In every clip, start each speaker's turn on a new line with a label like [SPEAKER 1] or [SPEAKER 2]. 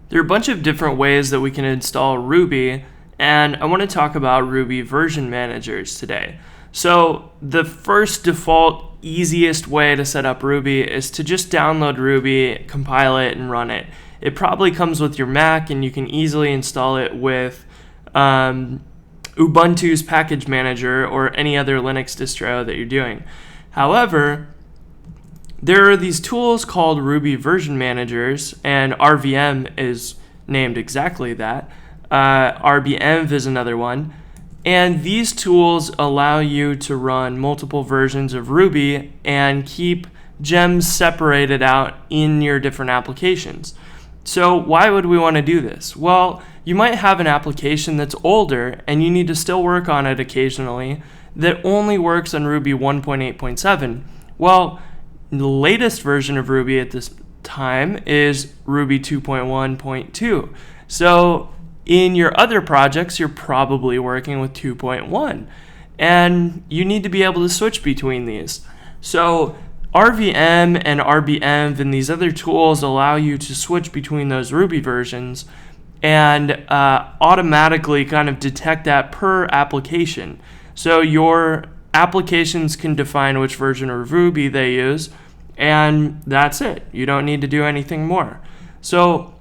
[SPEAKER 1] There are a bunch of different ways that we can install Ruby, and I want to talk about Ruby version managers today. So the first default easiest way to set up Ruby is to just download Ruby, compile it, and run it. It probably comes with your Mac, and you can easily install it with Ubuntu's package manager or any other Linux distro that you're doing. However, there are these tools called Ruby version managers, and RVM is named exactly that. RBenv is another one. And these tools allow you to run multiple versions of Ruby and keep gems separated out in your different applications. So why would we want to do this? Well, you might have an application that's older and you need to still work on it occasionally that only works on Ruby 1.8.7. Well, the latest version of Ruby at this time is Ruby 2.1.2. So in your other projects, you're probably working with 2.1, and you need to be able to switch between these. So RVM and RBenv and these other tools allow you to switch between those Ruby versions and automatically kind of detect that per application. So your applications can define which version of Ruby they use, and that's it. You don't need to do anything more. So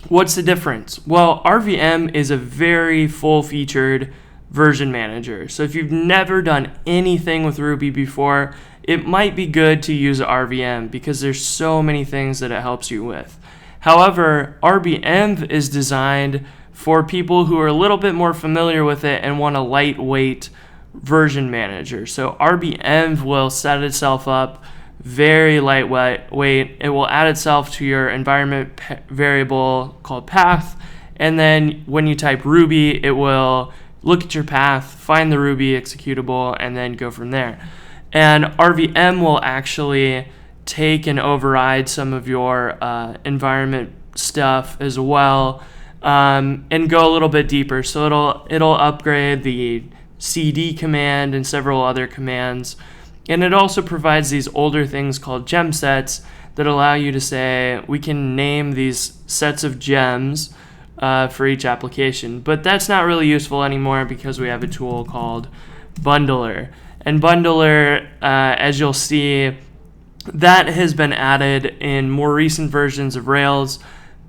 [SPEAKER 1] what's the difference? Well, RVM is a very full-featured version manager. So if you've never done anything with Ruby before, it might be good to use RVM because there's so many things that it helps you with. However, RBenv is designed for people who are a little bit more familiar with it and want a lightweight version manager. So RBenv will set itself up very lightweight. It will add itself to your environment variable called path, and then when you type Ruby, it will look at your path, find the Ruby executable, and then go from there. And RVM will actually take and override some of your environment stuff as well, and go a little bit deeper. So it'll upgrade the cd command and several other commands. And it also provides these older things called gem sets that allow you to say, we can name these sets of gems for each application. But that's not really useful anymore because we have a tool called Bundler. And Bundler, as you'll see, that has been added in more recent versions of Rails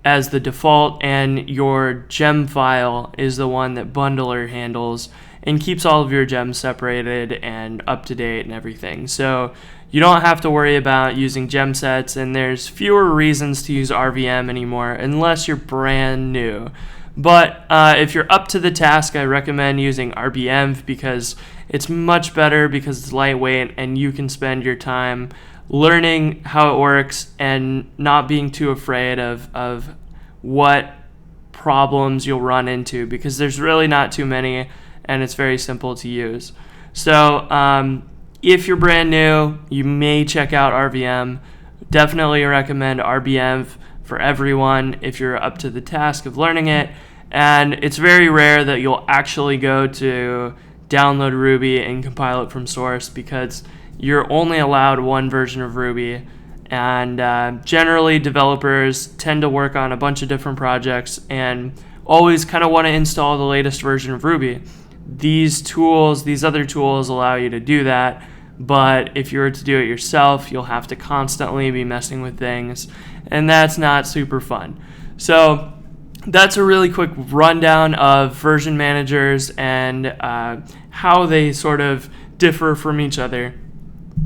[SPEAKER 1] as the default, and your gem file is the one that Bundler handles and keeps all of your gems separated and up to date and everything. So you don't have to worry about using gem sets, and there's fewer reasons to use RVM anymore unless you're brand new. But if you're up to the task, I recommend using RBenv because it's much better because it's lightweight and you can spend your time learning how it works and not being too afraid of what problems you'll run into, because there's really not too many and it's very simple to use. So if you're brand new, you may check out RVM. Definitely recommend RBenv for everyone if you're up to the task of learning it. And it's very rare that you'll actually go to download Ruby and compile it from source, because you're only allowed one version of Ruby. And generally developers tend to work on a bunch of different projects and always kind of want to install the latest version of Ruby. These other tools allow you to do that, but if you were to do it yourself, you'll have to constantly be messing with things, and that's not super fun. So that's a really quick rundown of version managers and how they sort of differ from each other.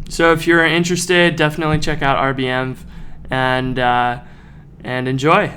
[SPEAKER 1] So if you're interested, definitely check out RBenv and enjoy.